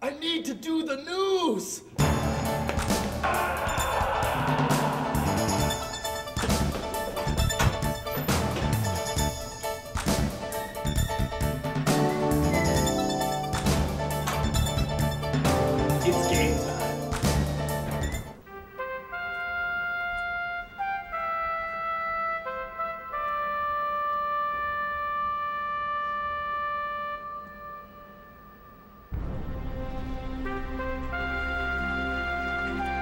I need to do the news! It's game time.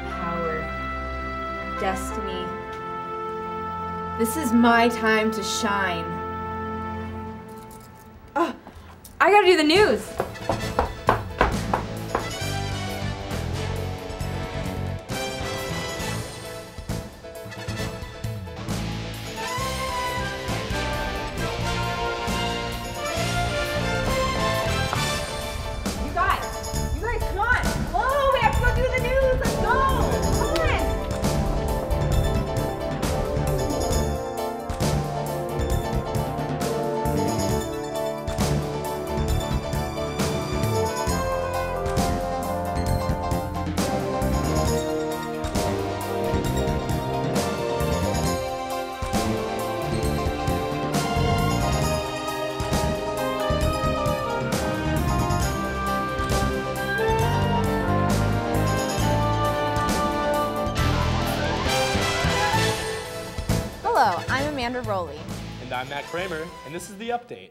Power. Destiny. This is my time to shine. Oh, I gotta do the news. Hello, I'm Roley. And I'm Cramer, and this is the update.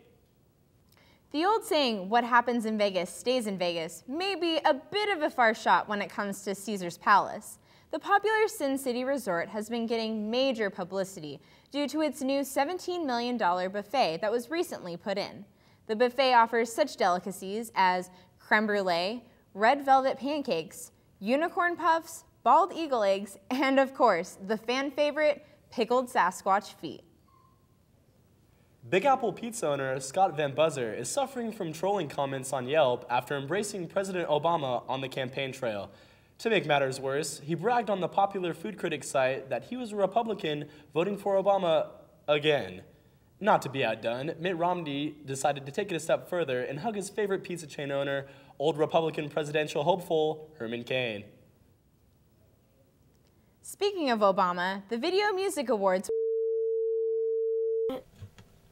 The old saying, what happens in Vegas stays in Vegas, may be a bit of a far shot when it comes to Caesar's Palace. The popular Sin City resort has been getting major publicity due to its new $17 million buffet that was recently put in. The buffet offers such delicacies as creme brulee, red velvet pancakes, unicorn puffs, bald eagle eggs, and of course, the fan favorite, pickled Sasquatch feet. Big Apple Pizza owner Scott Van Buzzer is suffering from trolling comments on Yelp after embracing President Obama on the campaign trail. To make matters worse, he bragged on the popular food critic site that he was a Republican voting for Obama again. Not to be outdone, Mitt Romney decided to take it a step further and hug his favorite pizza chain owner, old Republican presidential hopeful Herman Cain. Speaking of Obama, the Video Music Awards.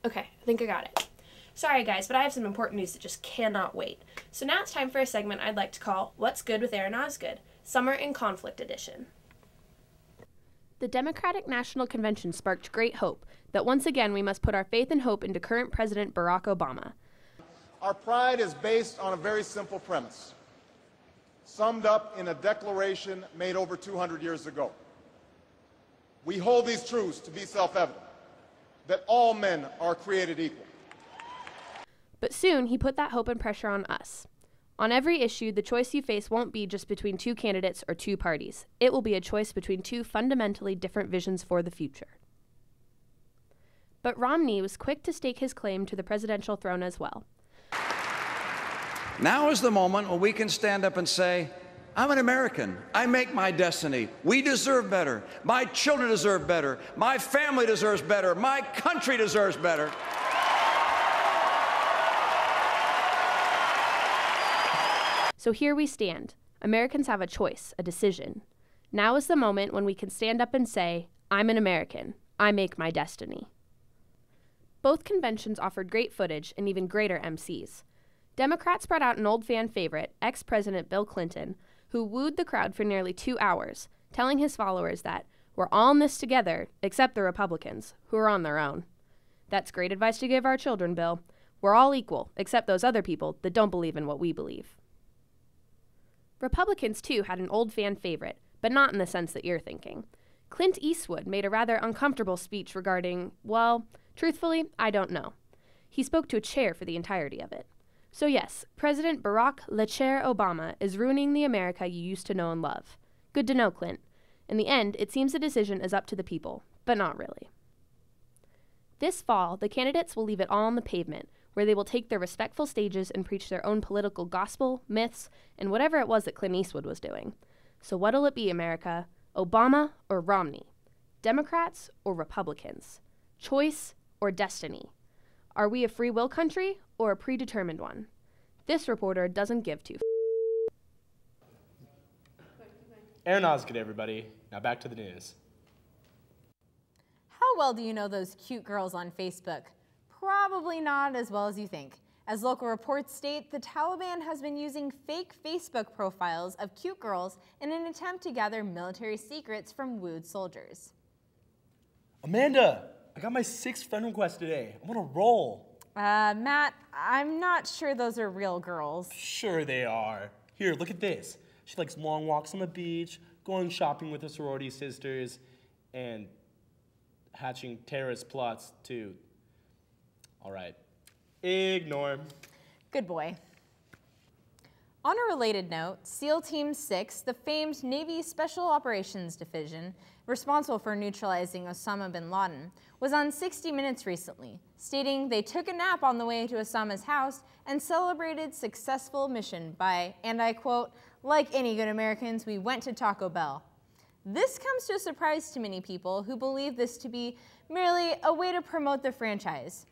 Okay, I think I got it. Sorry guys, but I have some important news that just cannot wait. So now it's time for a segment I'd like to call What's Good with Erin Osgood, Summer in Conflict Edition. The Democratic National Convention sparked great hope that once again we must put our faith and hope into current President Barack Obama. Our pride is based on a very simple premise, summed up in a declaration made over 200 years ago. We hold these truths to be self-evident, that all men are created equal. But soon he put that hope and pressure on us. On every issue, the choice you face won't be just between two candidates or two parties. It will be a choice between two fundamentally different visions for the future. But Romney was quick to stake his claim to the presidential throne as well. Now is the moment when we can stand up and say, I'm an American. I make my destiny. We deserve better. My children deserve better. My family deserves better. My country deserves better. So here we stand. Americans have a choice, a decision. Now is the moment when we can stand up and say, I'm an American. I make my destiny. Both conventions offered great footage and even greater MCs. Democrats brought out an old fan favorite, ex-President Bill Clinton, who wooed the crowd for nearly 2 hours, telling his followers that we're all in this together, except the Republicans, who are on their own. That's great advice to give our children, Bill. We're all equal, except those other people that don't believe in what we believe. Republicans, too, had an old fan favorite, but not in the sense that you're thinking. Clint Eastwood made a rather uncomfortable speech regarding, well, truthfully, I don't know. He spoke to a chair for the entirety of it. So yes, President Barack Le Chair Obama is ruining the America you used to know and love. Good to know, Clint. In the end, it seems the decision is up to the people, but not really. This fall, the candidates will leave it all on the pavement, where they will take their respectful stages and preach their own political gospel, myths, and whatever it was that Clint Eastwood was doing. So what'll it be, America? Obama or Romney? Democrats or Republicans? Choice or destiny? Are we a free will country or a predetermined one? This reporter doesn't give two. Erin Osgood, everybody. Now back to the news. How well do you know those cute girls on Facebook? Probably not as well as you think. As local reports state, the Taliban has been using fake Facebook profiles of cute girls in an attempt to gather military secrets from wooed soldiers. Amanda, I got my 6th friend request today. I'm on a roll. Matt, I'm not sure those are real girls. Sure they are. Here, look at this. She likes long walks on the beach, going shopping with her sorority sisters, and hatching terrorist plots too. All right. Ignore. Good boy. On a related note, SEAL Team 6, the famed Navy Special Operations Division, responsible for neutralizing Osama bin Laden, was on 60 Minutes recently, stating they took a nap on the way to Osama's house and celebrated successful mission by, and I quote, "Like any good Americans, we went to Taco Bell." This comes to a surprise to many people who believe this to be merely a way to promote the franchise.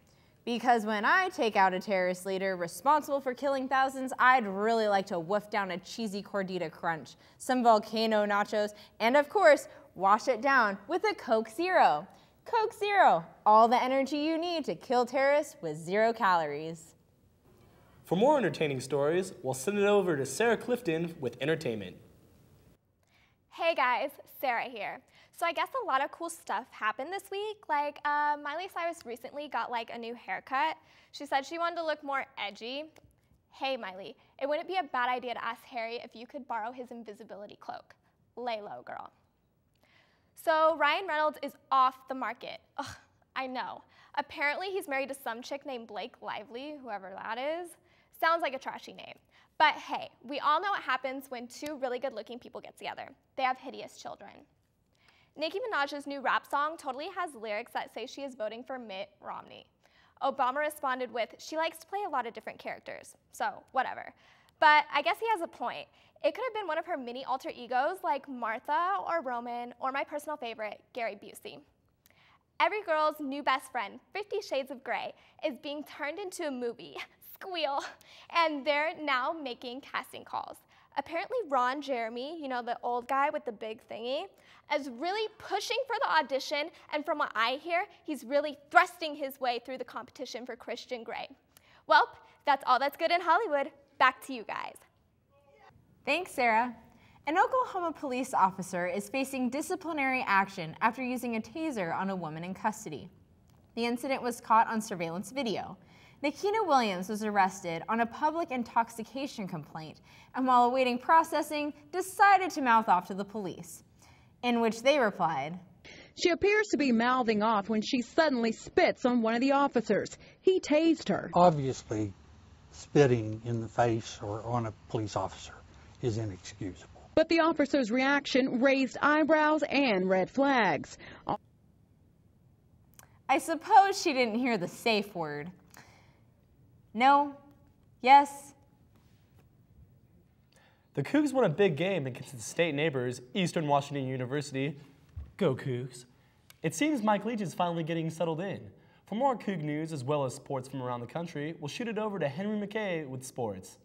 Because when I take out a terrorist leader responsible for killing thousands, I'd really like to wolf down a cheesy Cordita Crunch, some volcano nachos, and of course, wash it down with a Coke Zero. Coke Zero, all the energy you need to kill terrorists with 0 calories. For more entertaining stories, we'll send it over to Sarah Clifton with entertainment. Hey guys, Sarah here. So I guess a lot of cool stuff happened this week. Like Miley Cyrus recently got like a new haircut. She said she wanted to look more edgy. Hey Miley, it wouldn't be a bad idea to ask Harry if you could borrow his invisibility cloak. Lay low, girl. So Ryan Reynolds is off the market. Ugh, I know. Apparently he's married to some chick named Blake Lively, whoever that is. Sounds like a trashy name. But hey, we all know what happens when 2 really good-looking people get together. They have hideous children. Nicki Minaj's new rap song totally has lyrics that say she is voting for Mitt Romney. Obama responded with, "She likes to play a lot of different characters, so whatever." But I guess he has a point. It could have been one of her mini alter egos like Martha or Roman or my personal favorite, Gary Busey. Every girl's new best friend, 50 Shades of Grey, is being turned into a movie. Squeal. And they're now making casting calls. Apparently Ron Jeremy, you know, the old guy with the big thingy, is really pushing for the audition, and from what I hear, he's really thrusting his way through the competition for Christian Grey. Well, that's all that's good in Hollywood. Back to you guys. Thanks, Sarah. An Oklahoma police officer is facing disciplinary action after using a taser on a woman in custody. The incident was caught on surveillance video. Nikina Williams was arrested on a public intoxication complaint and while awaiting processing, decided to mouth off to the police, in which they replied, "She appears to be mouthing off when she suddenly spits on one of the officers. He tased her." Obviously, spitting in the face or on a police officer is inexcusable. But the officer's reaction raised eyebrows and red flags. I suppose she didn't hear the safe word. No. Yes. The Cougs won a big game against its state neighbors, Eastern Washington University. Go Cougs. It seems Mike Leach is finally getting settled in. For more Coug news as well as sports from around the country, we'll shoot it over to Henry McKay with sports.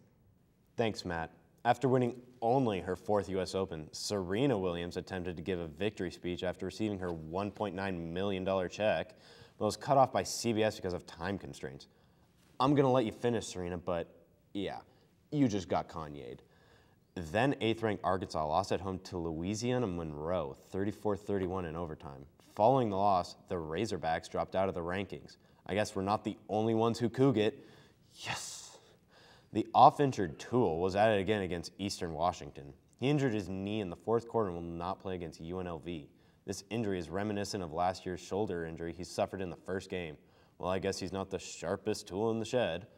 Thanks, Matt. After winning only her 4th U.S. Open, Serena Williams attempted to give a victory speech after receiving her $1.9 million check, but was cut off by CBS because of time constraints. "I'm going to let you finish, Serena, but yeah, you just got Kanye'd." Then 8th-ranked Arkansas lost at home to Louisiana Monroe, 34-31 in overtime. Following the loss, the Razorbacks dropped out of the rankings. I guess we're not the only ones who coug it. Yes! The off-injured Toole was at it again against Eastern Washington. He injured his knee in the 4th quarter and will not play against UNLV. This injury is reminiscent of last year's shoulder injury he suffered in the first game. Well, I guess he's not the sharpest tool in the shed.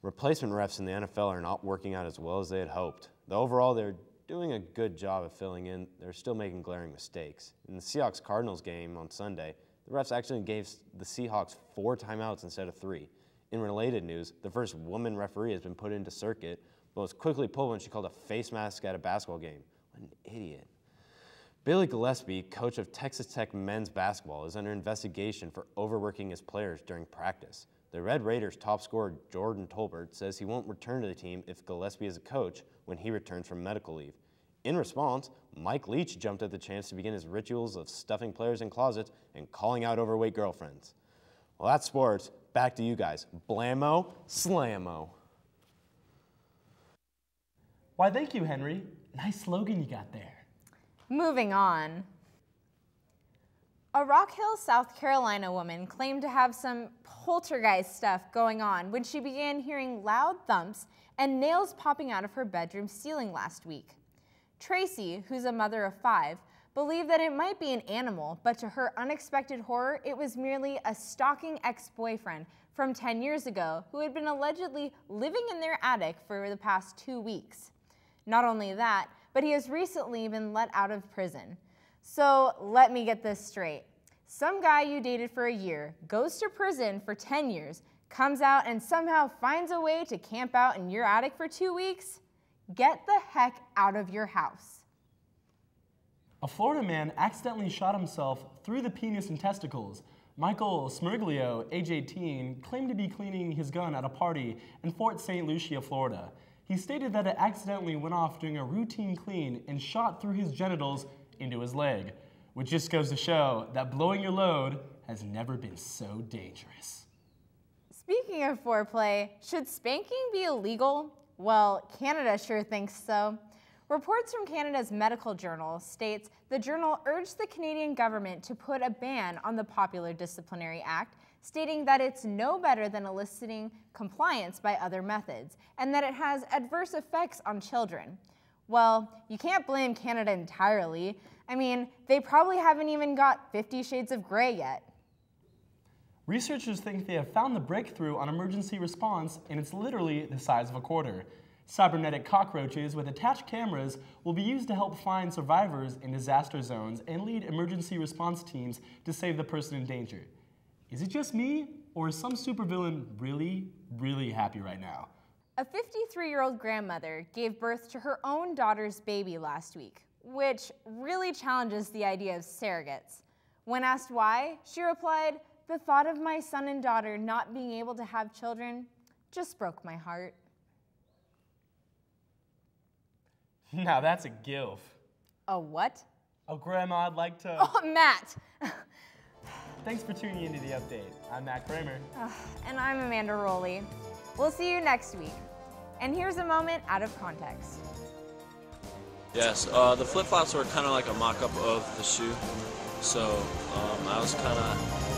Replacement refs in the NFL are not working out as well as they had hoped. Though overall, they're doing a good job of filling in, they're still making glaring mistakes. In the Seahawks-Cardinals game on Sunday, the refs actually gave the Seahawks 4 timeouts instead of 3. In related news, the first woman referee has been put into circuit, but was quickly pulled when she called a face mask at a basketball game. What an idiot. Billy Gillespie, coach of Texas Tech men's basketball, is under investigation for overworking his players during practice. The Red Raiders' top scorer, Jordan Tolbert, says he won't return to the team if Gillespie is a coach when he returns from medical leave. In response, Mike Leach jumped at the chance to begin his rituals of stuffing players in closets and calling out overweight girlfriends. Well, that's sports. Back to you guys. Blammo, slammo. Why, thank you, Henry. Nice slogan you got there. Moving on. A Rock Hill, South Carolina woman claimed to have some poltergeist stuff going on when she began hearing loud thumps and nails popping out of her bedroom ceiling last week. Tracy, who's a mother of 5, believed that it might be an animal, but to her unexpected horror, it was merely a stalking ex-boyfriend from 10 years ago who had been allegedly living in their attic for the past 2 weeks. Not only that, but he has recently been let out of prison. So let me get this straight. Some guy you dated for a year goes to prison for 10 years, comes out and somehow finds a way to camp out in your attic for 2 weeks? Get the heck out of your house. A Florida man accidentally shot himself through the penis and testicles. Michael Smirglio, age 18, claimed to be cleaning his gun at a party in Fort St. Lucia, Florida. He stated that it accidentally went off during a routine clean and shot through his genitals into his leg, which just goes to show that blowing your load has never been so dangerous. Speaking of foreplay, should spanking be illegal? Well, Canada sure thinks so. Reports from Canada's medical journal states the journal urged the Canadian government to put a ban on the Popular Disciplinary Act, stating that it's no better than eliciting compliance by other methods, and that it has adverse effects on children. Well, you can't blame Canada entirely. I mean, they probably haven't even got 50 Shades of Grey yet. Researchers think they have found the breakthrough on emergency response, and it's literally the size of a quarter. Cybernetic cockroaches with attached cameras will be used to help find survivors in disaster zones and lead emergency response teams to save the person in danger. Is it just me, or is some supervillain really, really happy right now? A 53-year-old grandmother gave birth to her own daughter's baby last week, which really challenges the idea of surrogates. When asked why, she replied, "The thought of my son and daughter not being able to have children just broke my heart." Now that's a gilf. A what? Oh, Grandma, I'd like to... Oh, Matt! Thanks for tuning into the update. I'm Matt Cramer. And I'm Amanda Roley. We'll see you next week. And here's a moment out of context. Yes, the flip-flops were kind of like a mock-up of the shoe. So I was kind of